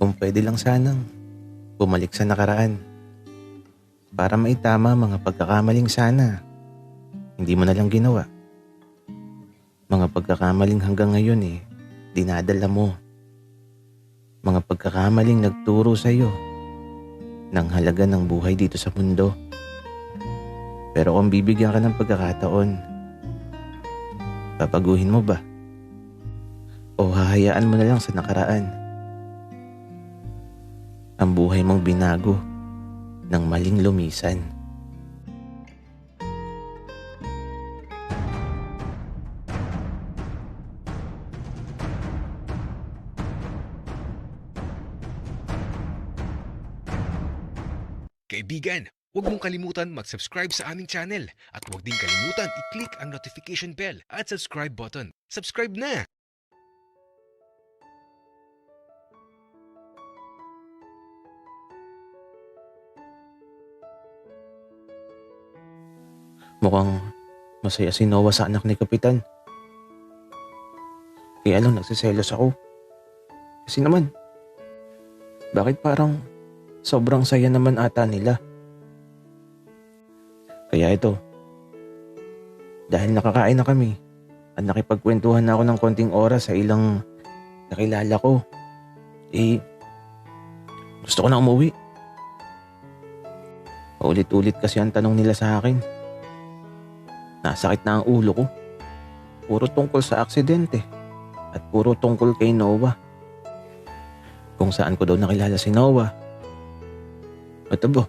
Kung pwede lang sanang bumalik sa nakaraan para maitama mga pagkakamaling sana hindi mo na lang ginawa. Mga pagkakamaling hanggang ngayon dinadala mo. Mga pagkakamaling nagturo sa'yo ng halaga ng buhay dito sa mundo. Pero kung bibigyan ka ng pagkakataon, papaguhin mo ba? O hahayaan mo na lang sa nakaraan ang buhay mong binago ng maling lumisan? Kaibigan, huwag mong kalimutan mag-subscribe sa aming channel at huwag din kalimutan i-click ang notification bell at subscribe button. Subscribe na! Mukhang masaya si Noah sa anak ni Kapitan. Kaya lang nagsiselos ako. Kasi naman, bakit parang sobrang saya naman ata nila? Kaya ito, dahil nakakain na kami at nakipagkwentuhan na ako ng konting oras sa ilang nakilala ko, gusto ko na umuwi. Paulit-ulit kasi ang tanong nila sa akin. Nasakit na ang ulo ko. Puro tungkol sa aksidente at puro tungkol kay Noah. Kung saan ko daw nakilala si Noah. At abo,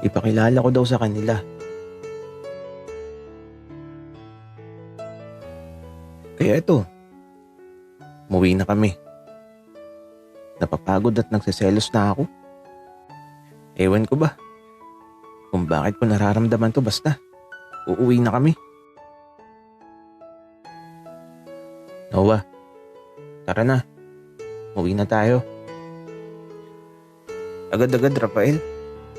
ipakilala ko daw sa kanila. Kaya ito, umuwi na kami. Napapagod at nagsiselos na ako. Ewan ko ba kung bakit ko nararamdaman to, basta uuwi na kami. Noah, tara na. Umuwi na tayo. Agad-agad, Rafael.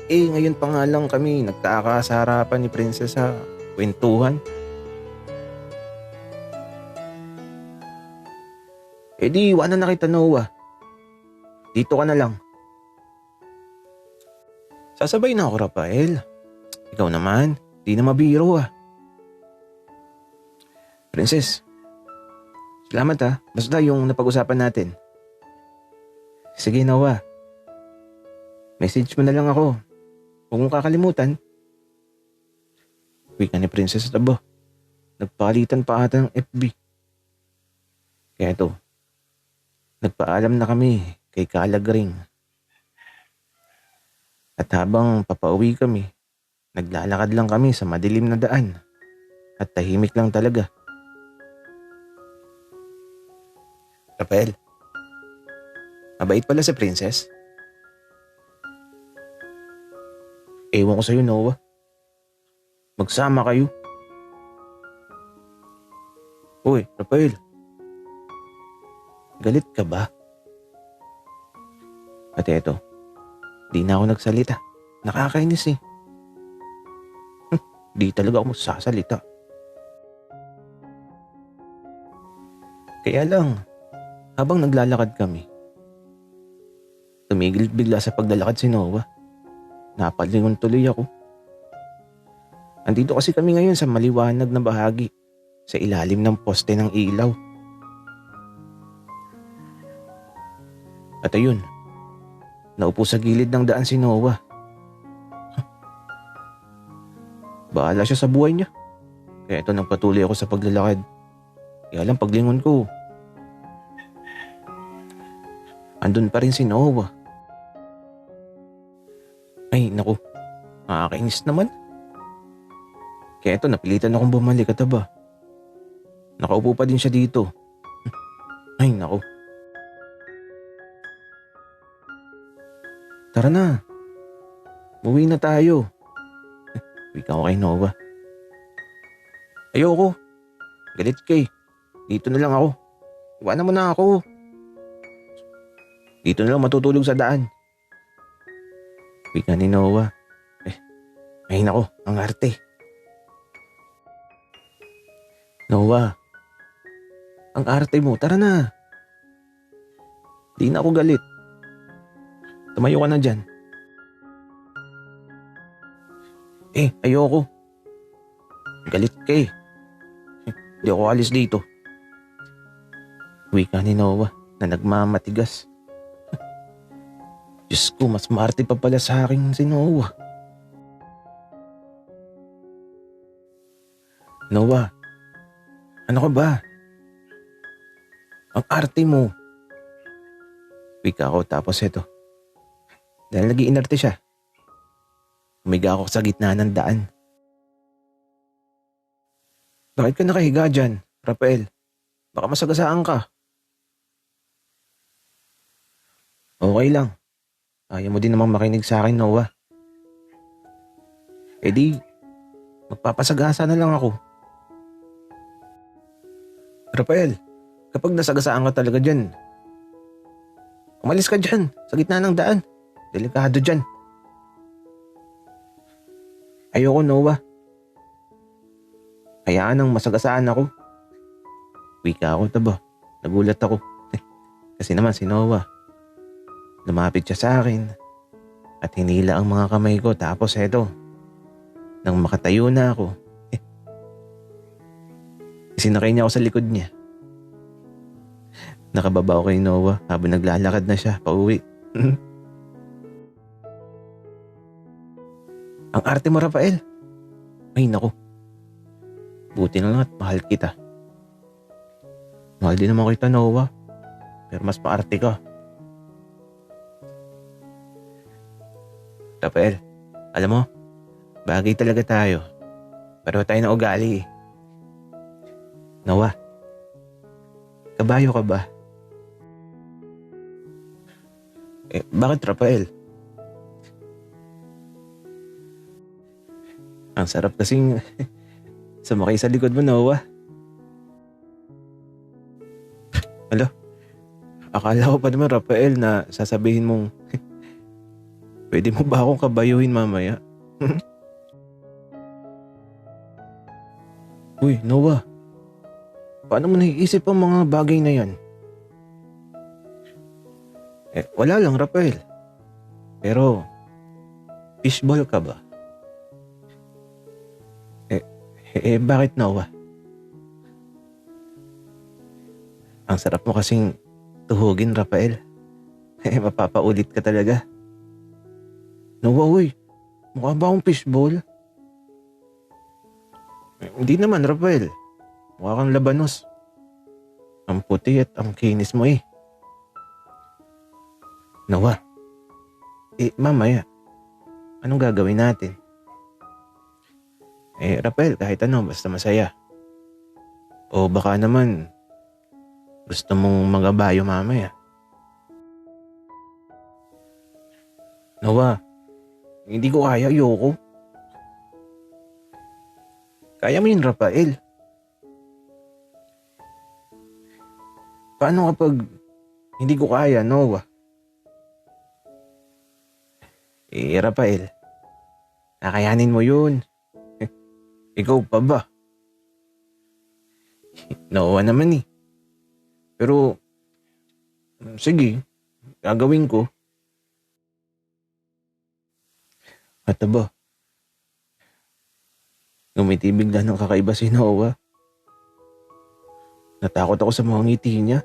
Ngayon pa nga lang kami nagtaka sa harapan ni Princess sa kwentuhan. Di, iwanan na kita, Noah. Dito ka na lang. Sasabay na ako, Rafael. Ikaw naman, di na mabiro . Princess, salamat . Basta yung napag-usapan natin. Sige, Noah. Message mo na lang ako. Huwag mong kakalimutan. Wika ni Princess Tabo. Nagpalitan pa ata ng FB. Kaya ito, nagpaalam na kami kay Kalagring. At habang papauwi kami, naglalakad lang kami sa madilim na daan. At tahimik lang talaga. Rafael, mabait pala si Princess. Ewan ko sa'yo, Noah. Magsama kayo. Uy, Rafael. Galit ka ba? At eto, di na ako nagsalita. Nakakainis . Di talaga ako magsasalita. Kaya lang, habang naglalakad kami, tumigil bigla sa paglalakad si Noah. Napalingon tuloy ako. Andito kasi kami ngayon sa maliwanag na bahagi, sa ilalim ng poste ng ilaw. At ayun, naupo sa gilid ng daan si Noah. Bahala siya sa buhay niya. Kaya ito, nagpatuloy ako sa paglalakad. Kaya lang paglingon ko, andun pa rin si Noah. Ay, naku, nakakainis naman. Kaya ito, napilitan akong bumalik at aba, nakaupo pa din siya dito. Ay, naku. Tara na. Uwi na tayo. Wika ko kay Noah. Ayoko. Galit ka . Dito na lang ako. Iwanan mo na ako. Dito na lang matutulog sa daan. Wika ni Noah. Ay nako, ang arte. Noah, ang arte mo, tara na. Di na ako galit. Tumayo ka na dyan. Ayoko. Galit ka eh. Di ako alis dito. Wika ni Noah na nagmamatigas. Diyos ko, mas maarte pa pala sa akin si Noah. Noah, ano ka ba? Ang arte mo. Wika ako tapos eto. Dahil nag-iinarte siya. Umiga ako sa gitna ng daan. Bakit ka nakahiga dyan, Rafael? Baka masagasaan ka. Okay lang. Ayaw mo din namang makinig sa akin, Noah. Eh di, magpapasagasa na lang ako. Rafael, kapag nasagasaan ka talaga dyan, umalis ka dyan, sa gitna ng daan. Delikado dyan. Ayoko, Noah. Hayaan nang masagasaan ako. Wika ako, taba. Nagulat ako. Kasi naman si Noah, lumapit siya sa akin at hinila ang mga kamay ko tapos eto, nang makatayo na ako, sinakay niya ako sa likod niya. Nakababa ako kay Noah habang naglalakad na siya pauwi. Ang arte mo, Rafael. Ay naku. Buti na lang at mahal kita. Mahal din naman kita, Noah. Pero mas maarte ka. Rafael, alam mo, bagay talaga tayo. Pareho tayo ng ugali eh. Noah, kabayo ka ba? Bakit, Rafael? Ang sarap kasing sumakay sa likod mo, Noah. Alo, akala ko pa naman, Rafael, na sasabihin mong pwede mo ba akong kabayuhin mamaya? Uy, Noah, paano mo naiisip ang mga bagay na yan? Wala lang, Rafael. Pero, fishball ka ba? Bakit, Noah? Ang sarap mo kasing tuhugin, Rafael. Mapapaulit ka talaga. Noah, uy. Mukha ba akong fishball? Hindi naman, Rafael. Mukha kang labanos. Ang puti at ang kinis mo eh. Noah. Mamaya. Anong gagawin natin? Rafael, kahit ano, basta masaya. O baka naman, gusto mong magabayo mamaya. Noah, hindi ko kaya, ayoko. Kaya mo yun, Rafael. Paano kapag hindi ko kaya, Noah? Rafael, kakayanin mo yun. Ikaw pa ba? Noah naman eh. Pero, sige, gagawin ko. At ba? Ngumitibig na ng kakaiba si Noah. Natakot ako sa mga ngiti niya.